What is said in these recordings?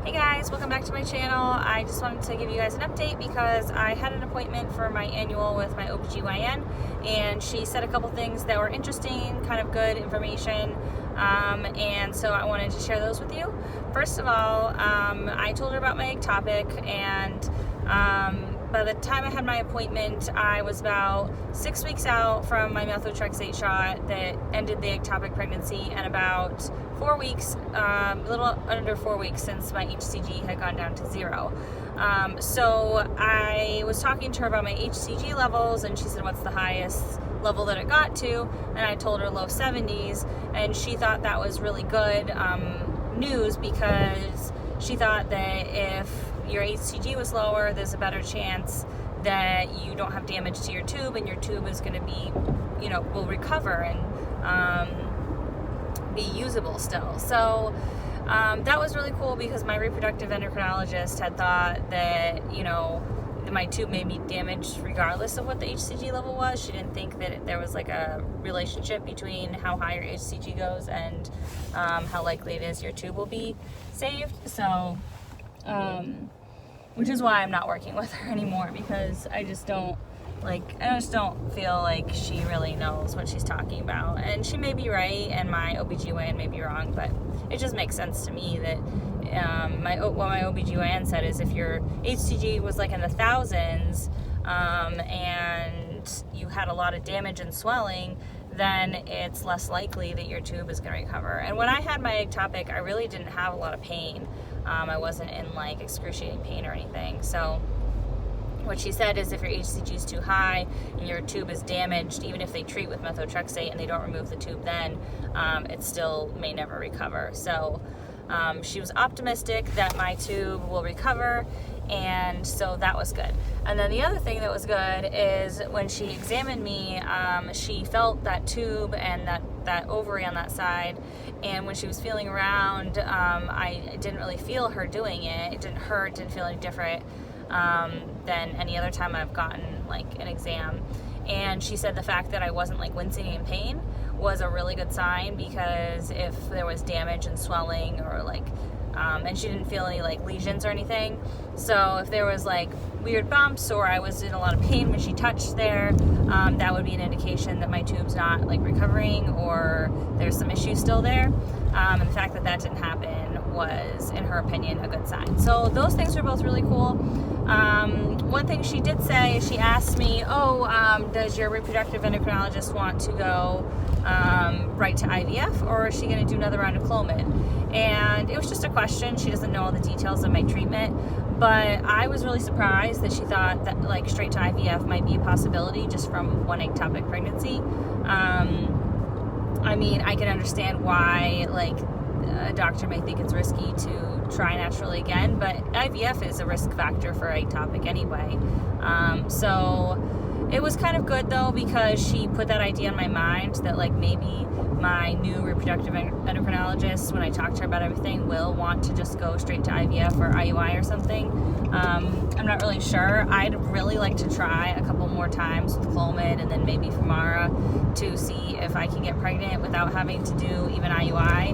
Hey guys, welcome back to my channel. I just wanted to give you guys an update because I had an appointment for my annual with my OBGYN, and she said a couple things that were interesting, kind of good information, and so I wanted to share those with you. First of all, I told her about my ectopic, and by the time I had my appointment, I was about 6 weeks out from my methotrexate shot that ended the ectopic pregnancy, and about 4 weeks, a little under 4 weeks since my HCG had gone down to 0. So I was talking to her about my HCG levels, and she said, what's the highest level that it got to? And I told her low 70s, and she thought that was really good news, because she thought that if your HCG was lower, there's a better chance that you don't have damage to your tube, and your tube is going to be, will recover and be usable still. So that was really cool, because my reproductive endocrinologist had thought that, my tube may be damaged regardless of what the HCG level was. She didn't think that there was like a relationship between how high your HCG goes and how likely it is your tube will be saved. So, which is why I'm not working with her anymore, because I just don't feel like she really knows what she's talking about. And she may be right, and my OBGYN may be wrong, but it just makes sense to me that what my OBGYN said is if your HCG was like in the thousands and you had a lot of damage and swelling, then it's less likely that your tube is going to recover. And when I had my ectopic, I really didn't have a lot of pain. I wasn't in like excruciating pain or anything. So what she said is if your HCG is too high and your tube is damaged, even if they treat with methotrexate and they don't remove the tube, then it still may never recover. So she was optimistic that my tube will recover, and so that was good. And then the other thing that was good is when she examined me, she felt that tube and that ovary on that side, and when she was feeling around, I didn't really feel her doing it. It didn't hurt, didn't feel any different than any other time I've gotten like an exam. And she said the fact that I wasn't like wincing in pain was a really good sign, because if there was damage and swelling or like and she didn't feel any like lesions or anything, so if there was like weird bumps or I was in a lot of pain when she touched there, that would be an indication that my tube's not like recovering or there's some issues still there. And the fact that that didn't happen was, in her opinion, a good sign. So those things were both really cool. One thing she did say, she asked me, does your reproductive endocrinologist want to go right to IVF, or is she going to do another round of Clomid? And it was just a question. She doesn't know all the details of my treatment, but I was really surprised that she thought that like straight to IVF might be a possibility just from one ectopic pregnancy. I mean, I can understand why like a doctor may think it's risky to try naturally again, but IVF is a risk factor for ectopic anyway. So it was kind of good though, because she put that idea in my mind that like maybe my new reproductive endocrinologist, when I talk to her about everything, will want to just go straight to IVF or IUI or something. I'm not really sure. I'd really like to try a couple more times with Clomid and then maybe Femara to see if I can get pregnant without having to do even IUI,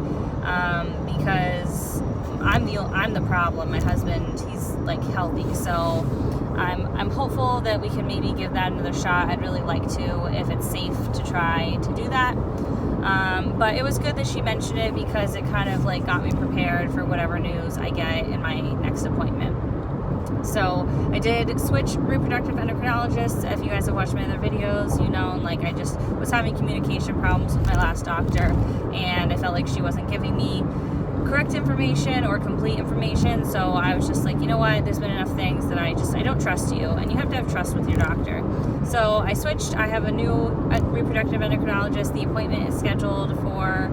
because I'm the problem. My husband, he's like healthy, so I'm hopeful that we can maybe give that another shot. I'd really like to, if it's safe to try to do that. But it was good that she mentioned it, because it kind of like got me prepared for whatever news I get in my next appointment. So I did switch reproductive endocrinologists. If you guys have watched my other videos, like I just was having communication problems with my last doctor, and I felt like she wasn't giving me correct information or complete information. So I was just like, you know what, there's been enough things that I don't trust you, and you have to have trust with your doctor. So I switched. I have a new reproductive endocrinologist. The appointment is scheduled for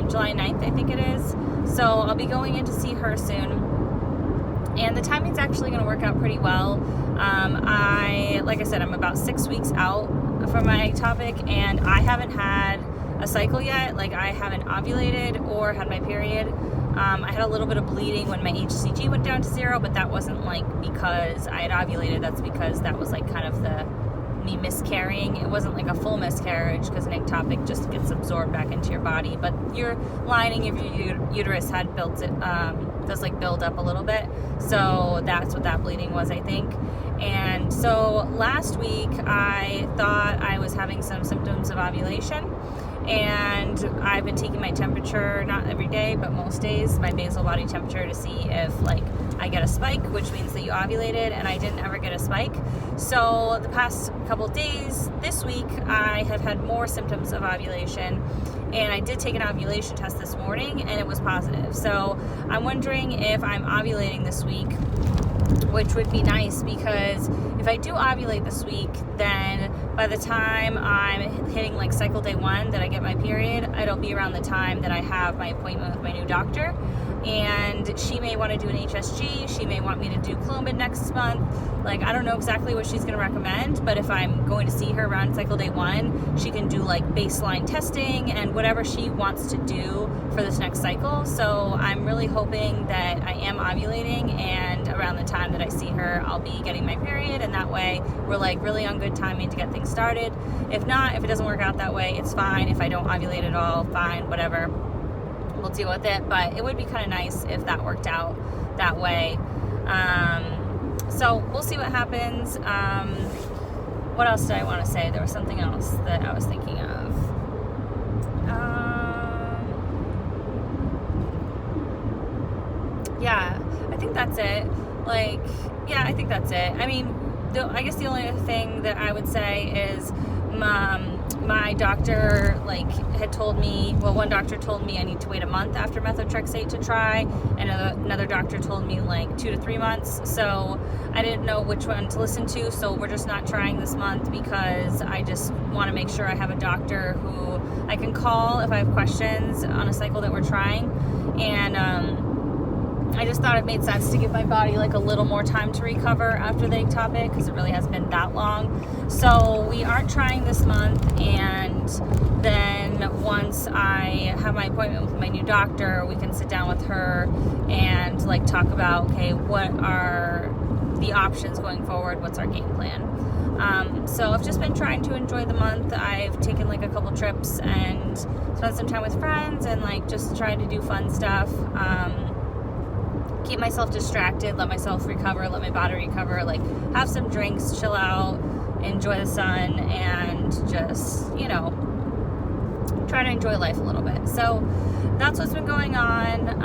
July 9th, I think it is. So I'll be going in to see her soon, and the timing's actually going to work out pretty well. Like I said, I'm about 6 weeks out from my ectopic, and I haven't had a cycle yet. Like I haven't ovulated or had my period. I had a little bit of bleeding when my HCG went down to 0, but that wasn't like because I had ovulated. That's because that was like kind of the me miscarrying. It wasn't like a full miscarriage because an ectopic just gets absorbed back into your body, but your lining of your uterus had built it, does like build up a little bit. So that's what that bleeding was, I think. And so last week I thought I was having some symptoms of ovulation, and I've been taking my temperature, not every day, but most days, my basal body temperature, to see if like I get a spike, which means that you ovulated, and I didn't ever get a spike. So the past couple days, this week, I have had more symptoms of ovulation, and I did take an ovulation test this morning, and it was positive. So I'm wondering if I'm ovulating this week, which would be nice, because if I do ovulate this week, then by the time I'm hitting like cycle day 1 that I get my period, it'll be around the time that I have my appointment with my new doctor, and she may want to do an HSG, she may want me to do Clomid next month. Like, I don't know exactly what she's going to recommend, but if I'm going to see her around cycle day 1, she can do like baseline testing and whatever she wants to do for this next cycle. So I'm really hoping that I am ovulating, and around the time that I see her, I'll be getting my period, and that way we're like really on good timing to get things started. If not, if it doesn't work out that way, it's fine. If I don't ovulate at all, fine, whatever, we'll deal with it. But it would be kind of nice if that worked out that way. So we'll see what happens. What else did I want to say? There was something else that I was thinking of. Yeah, I think that's it. I think that's it. I mean, I guess the only other thing that I would say is my doctor had told me, well, one doctor told me I need to wait a month after methotrexate to try, and another doctor told me 2 to 3 months. So I didn't know which one to listen to, so we're just not trying this month, because I just want to make sure I have a doctor who I can call if I have questions on a cycle that we're trying. And I just thought it made sense to give my body a little more time to recover after the ectopic, because it really has been that long. So we aren't trying this month, and then once I have my appointment with my new doctor, we can sit down with her and talk about, okay, what are the options going forward, what's our game plan. So I've just been trying to enjoy the month. I've taken a couple trips and spent some time with friends, and just tried to do fun stuff. Keep myself distracted, let myself recover, let my body recover, have some drinks, chill out, enjoy the sun, and just, try to enjoy life a little bit. So that's what's been going on.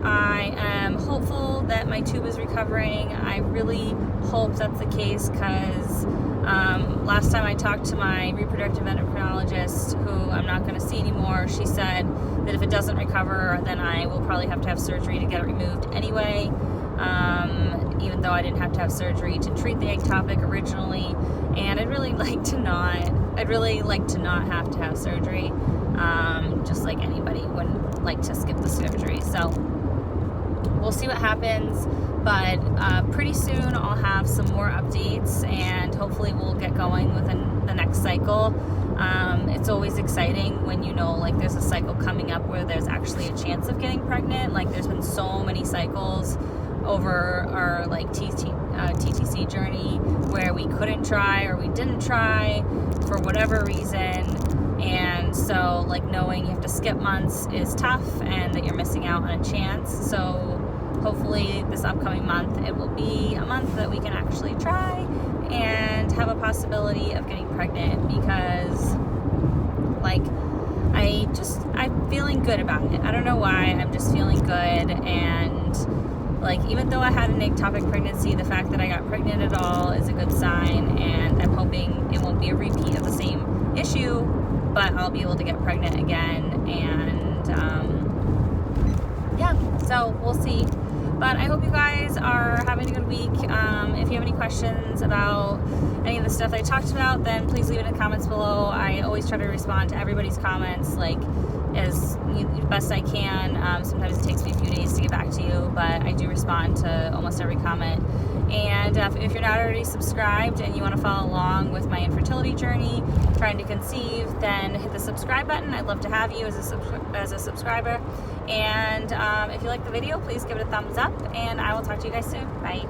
I am hopeful that my tube is recovering. I really hope that's the case, because last time I talked to my reproductive endocrinologist, who I'm not going to see anymore, she said that if it doesn't recover, then I will probably have to have surgery to get it removed anyway, even though I didn't have to have surgery to treat the ectopic originally. And I'd really like to not have to have surgery, just like anybody wouldn't like to skip the surgery. So we'll see what happens, but pretty soon I'll have some more updates, and hopefully we'll get going with the next cycle. It's always exciting when there's a cycle coming up where there's actually a chance of getting pregnant. There's been so many cycles over our TTC journey where we couldn't try, or we didn't try for whatever reason. And so knowing you have to skip months is tough, and that you're missing out on a chance. So hopefully this upcoming month, it will be a month that we can actually try and have a possibility of getting pregnant, because I'm feeling good about it. I don't know why, I'm just feeling good. And even though I had an ectopic pregnancy, the fact that I got pregnant at all is a good sign, and I'm hoping it won't be a repeat of the same issue, but I'll be able to get pregnant again. And so we'll see. But I hope you guys are having a good week. If you have any questions about any of the stuff I talked about, then please leave it in the comments below. I always try to respond to everybody's comments as best I can. Sometimes it takes me a few days to get back to you, but I do respond to almost every comment. And if you're not already subscribed and you want to follow along with my infertility journey, trying to conceive, then hit the subscribe button. I'd love to have you as a subscriber. And if you like the video, please give it a thumbs up, and I will talk to you guys soon. Bye.